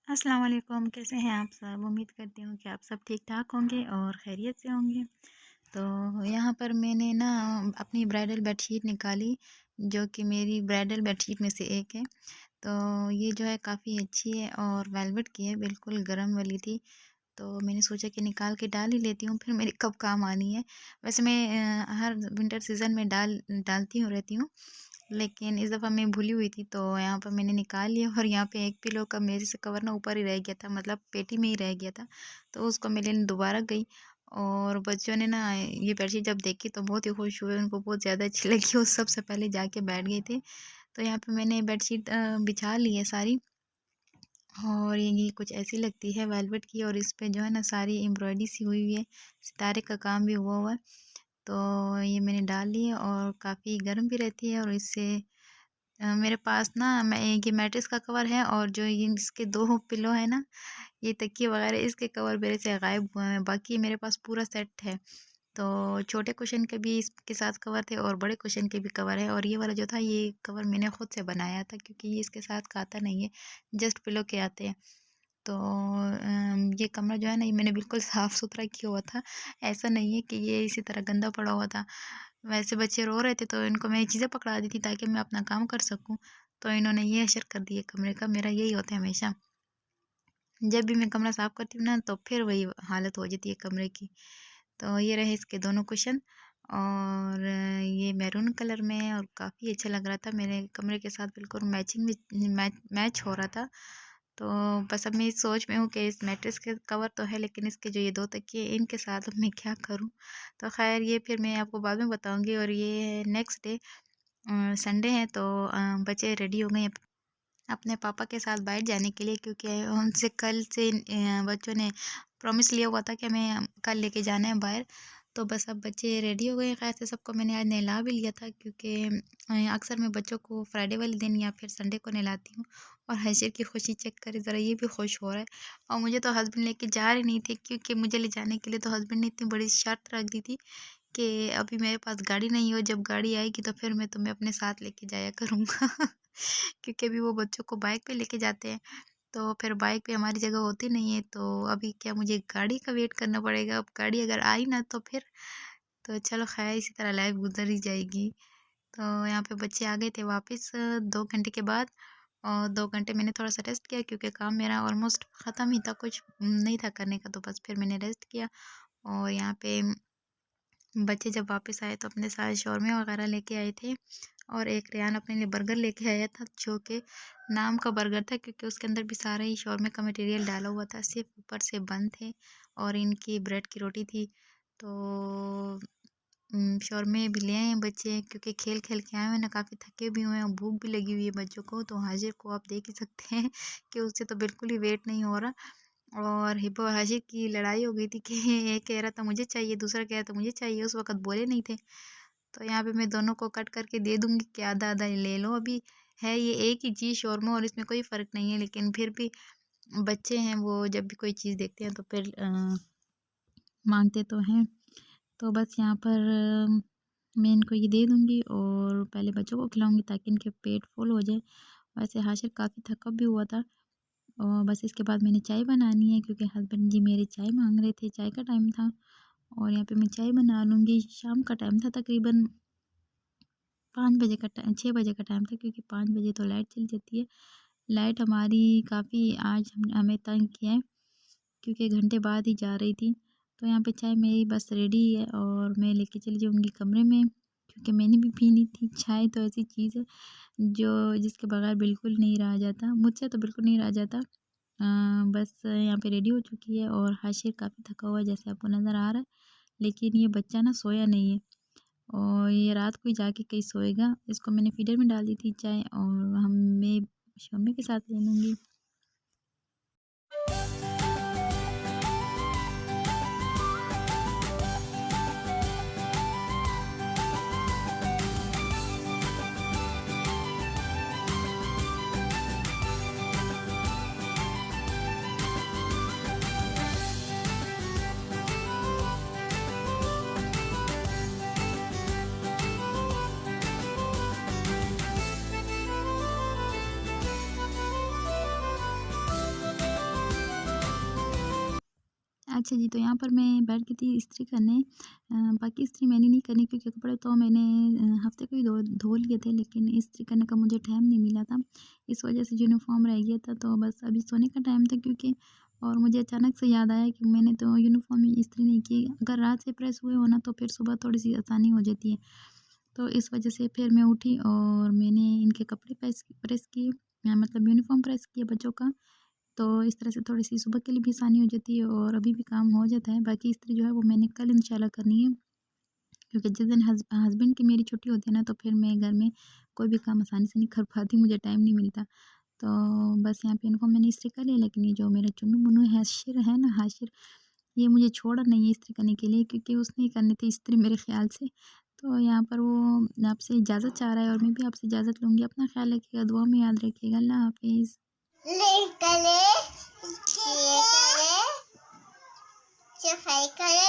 अस्सलाम वालेकुम, कैसे हैं आप सब? उम्मीद करती हूँ कि आप सब ठीक-ठाक होंगे और खैरियत से होंगे। तो यहाँ पर मैंने ना अपनी ब्राइडल बेडशीट निकाली, जो कि मेरी ब्राइडल बेडशीट में से एक है। तो ये जो है काफ़ी अच्छी है और वेलवेट की है, बिल्कुल गरम वाली थी। तो मैंने सोचा कि निकाल के डाल ही लेती हूँ, फिर मेरी कब काम आनी है। वैसे मैं हर विंटर सीज़न में डालती हूँ रहती हूँ, लेकिन इस दफ़ा मैं भूली हुई थी, तो यहाँ पर मैंने निकाल लिया और यहाँ पे एक पिलो का मेरे से कवर ना ऊपर ही रह गया था, मतलब पेटी में ही रह गया था। तो उसको मैं लेने दोबारा गई और बच्चों ने ना ये बेडशीट जब देखी तो बहुत ही खुश हुए, उनको बहुत ज़्यादा अच्छी लगी। वो सबसे पहले जाके बैठ गए थे। तो यहाँ पे मैंने बेडशीट बिछा ली है सारी और ये कुछ ऐसी लगती है वेलवेट की और इस पे जो है ना सारी एम्ब्रॉयडरी सी हुई हुई है, सितारे का काम भी हुआ हुआ है। तो ये मैंने डाल ली है और काफ़ी गर्म भी रहती है और इससे मेरे पास ना मैं ये मैट्रेस का कवर है और जो ये इसके 2 पिलो है ना, ये तकिए वगैरह इसके कवर मेरे से गायब हुए हैं, बाकी मेरे पास पूरा सेट है। तो छोटे कुशन के भी इसके साथ कवर थे और बड़े कुशन के भी कवर है और ये वाला जो था ये कवर मैंने खुद से बनाया था क्योंकि ये इसके साथ का आता नहीं है, जस्ट पिलो के आते हैं। तो ये कमरा जो है ना ये मैंने बिल्कुल साफ़-सुथरा किया हुआ था, ऐसा नहीं है कि ये इसी तरह गंदा पड़ा हुआ था। वैसे बच्चे रो रहे थे तो इनको मैं ये चीज़ें पकड़ा दी थी ताकि मैं अपना काम कर सकूँ, तो इन्होंने ये असर कर दिया कमरे का, मेरा यही होता है हमेशा। जब भी मैं कमरा साफ़ करती हूँ ना तो फिर वही हालत हो जाती है कमरे की। तो ये रहे इसके दोनों कुशन और ये मैरून कलर में है और काफ़ी अच्छा लग रहा था, मेरे कमरे के साथ बिल्कुल मैचिंग में मैच हो रहा था। तो बस अब मैं इस सोच में हूँ कि इस मैट्रेस के कवर तो है लेकिन इसके जो ये 2 तकिए हैं इनके साथ अब मैं क्या करूँ? तो ख़ैर ये फिर मैं आपको बाद में बताऊँगी और ये नेक्स्ट डे संडे है तो बच्चे रेडी हो गए हैं अपने पापा के साथ बाहर जाने के लिए क्योंकि उनसे कल से बच्चों ने प्रॉमिस लिया हुआ था कि हमें कल लेके जाना है बाहर। तो बस अब बच्चे रेडी हो गए, खैर से सबको मैंने आज नहला भी लिया था क्योंकि अक्सर मैं बच्चों को फ्राइडे वाले दिन या फिर संडे को नहलाती हूँ और हशर की खुशी चेक करे ज़रा, ये भी खुश हो रहा है। और मुझे तो हस्बैंड लेके जा रहे नहीं थे क्योंकि मुझे ले जाने के लिए तो हस्बैंड ने इतनी बड़ी शर्त रख दी थी कि अभी मेरे पास गाड़ी नहीं हो, जब गाड़ी आएगी तो फिर मैं तुम्हें अपने साथ लेके जाया करूँगा। क्योंकि अभी वो बच्चों को बाइक पे लेके जाते हैं, तो फिर बाइक पे हमारी जगह होती नहीं है, तो अभी क्या मुझे गाड़ी का वेट करना पड़ेगा। अब गाड़ी अगर आई ना तो फिर तो चलो ख़ैर इसी तरह लाइफ़ गुज़र ही जाएगी। तो यहाँ पे बच्चे आ गए थे वापस 2 घंटे के बाद और 2 घंटे मैंने थोड़ा-सा रेस्ट किया क्योंकि काम मेरा ऑलमोस्ट ख़त्म ही था, कुछ नहीं था करने का, तो बस फिर मैंने रेस्ट किया और यहाँ पे बच्चे जब वापस आए तो अपने साथ शौरमे वगैरह लेके आए थे और एक रेयान अपने लिए बर्गर लेके आया था जो कि नाम का बर्गर था क्योंकि उसके अंदर भी सारा ही शौरमे का मटेरियल डाला हुआ था, सिर्फ ऊपर से बन थे और इनकी ब्रेड की रोटी थी। तो शौरमे भी ले आए हैं बच्चे क्योंकि खेल खेल के आए हुए हैं ना, काफ़ी थके भी हुए हैं और भूख भी लगी हुई है बच्चों को। तो हाजिर को आप देख ही सकते हैं कि उससे तो बिल्कुल ही वेट नहीं हो रहा और हिब्बा और हाशिर की लड़ाई हो गई थी कि एक कह रहा था मुझे चाहिए, दूसरा कह रहा था मुझे चाहिए, उस वक़्त बोले नहीं थे। तो यहाँ पे मैं दोनों को कट करके दे दूँगी कि आधा-आधा ले लो अभी, है ये एक ही चीज़ शौरमा और इसमें कोई फ़र्क नहीं है, लेकिन फिर भी बच्चे हैं वो जब भी कोई चीज़ देखते हैं तो फिर माँगते तो हैं। तो बस यहाँ पर मैं इनको ये दे दूँगी और पहले बच्चों को खिलाऊँगी ताकि इनके पेट फुल हो जाए। वैसे हाशिर काफ़ी थका भी हुआ था और बस इसके बाद मैंने चाय बनानी है क्योंकि हस्बैंड जी मेरे चाय माँग रहे थे, चाय का टाइम था और यहाँ पे मैं चाय बना लूँगी। शाम का टाइम था, तकरीबन 5 बजे का टाइम 6 बजे का टाइम था क्योंकि 5 बजे तो लाइट चली जाती है। लाइट हमारी काफ़ी आज हमें तंग किया है क्योंकि घंटे बाद ही जा रही थी। तो यहाँ पे चाय मेरी बस रेडी है और मैं लेके चली जाऊँगी कमरे में क्योंकि मैंने भी पीनी थी। चाय तो ऐसी चीज़ है जो जिसके बगैर बिल्कुल नहीं रहा जाता, मुझसे तो बिल्कुल नहीं रहा जाता। बस यहाँ पे रेडी हो चुकी है और हाशिर काफ़ी थका हुआ है जैसे आपको नज़र आ रहा है, लेकिन ये बच्चा ना सोया नहीं है और ये रात को ही जाके कहीं सोएगा। इसको मैंने फीडर में डाल दी थी चाय और हम मैं शम्मी के साथ ले लूँगी। अच्छा जी, तो यहाँ पर मैं बैठ गई थी इस्त्री करने। बाकी इस्त्री मैंने नहीं करनी क्योंकि कपड़े तो मैंने हफ़्ते को ही धो धो लिए थे, लेकिन इस्त्री करने का मुझे टाइम नहीं मिला था। इस वजह से यूनिफ़ॉर्म रह गया था, तो बस अभी सोने का टाइम था क्योंकि और मुझे अचानक से याद आया कि मैंने तो यूनिफ़ॉर्म ही इस्त्री नहीं की। अगर रात से प्रेस हुए हो ना तो फिर सुबह थोड़ी-सी आसानी हो जाती है। तो इस वजह से फिर मैं उठी और मैंने इनके कपड़े प्रेस प्रेस किए, मतलब यूनिफ़ॉर्म प्रेस किया बच्चों का। तो इस तरह से थोड़ी-सी सुबह के लिए भी आसानी हो जाती है और अभी भी काम हो जाता है। बाकी इस्त्री जो है वो मैंने कल इंशाल्लाह करनी है, क्योंकि जिस दिन हस्बैंड की मेरी छुट्टी होती है ना, तो फिर मैं घर में कोई भी काम आसानी से नहीं कर पाती, मुझे टाइम नहीं मिलता। तो बस यहाँ पे यूनिफ़ॉर्म मैंने इस्त्री कर लिया, लेकिन ये जो मेरा चुन्नू-मुन्नू हाशिर है ना, हाशिर, ये मुझे छोड़ा नहीं है इस्त्री करने के लिए, क्योंकि उसने ही करनी थी इस्त्री मेरे ख़्याल से। तो यहाँ पर वो आपसे इजाज़त चाह रहा है और मैं भी आपसे इजाज़त लूँगी। अपना ख़्याल रखिएगा, दुआ में याद रखिएगा। अल्लाह हाफ़िज़। ले करे, ये करे, सफाई करे।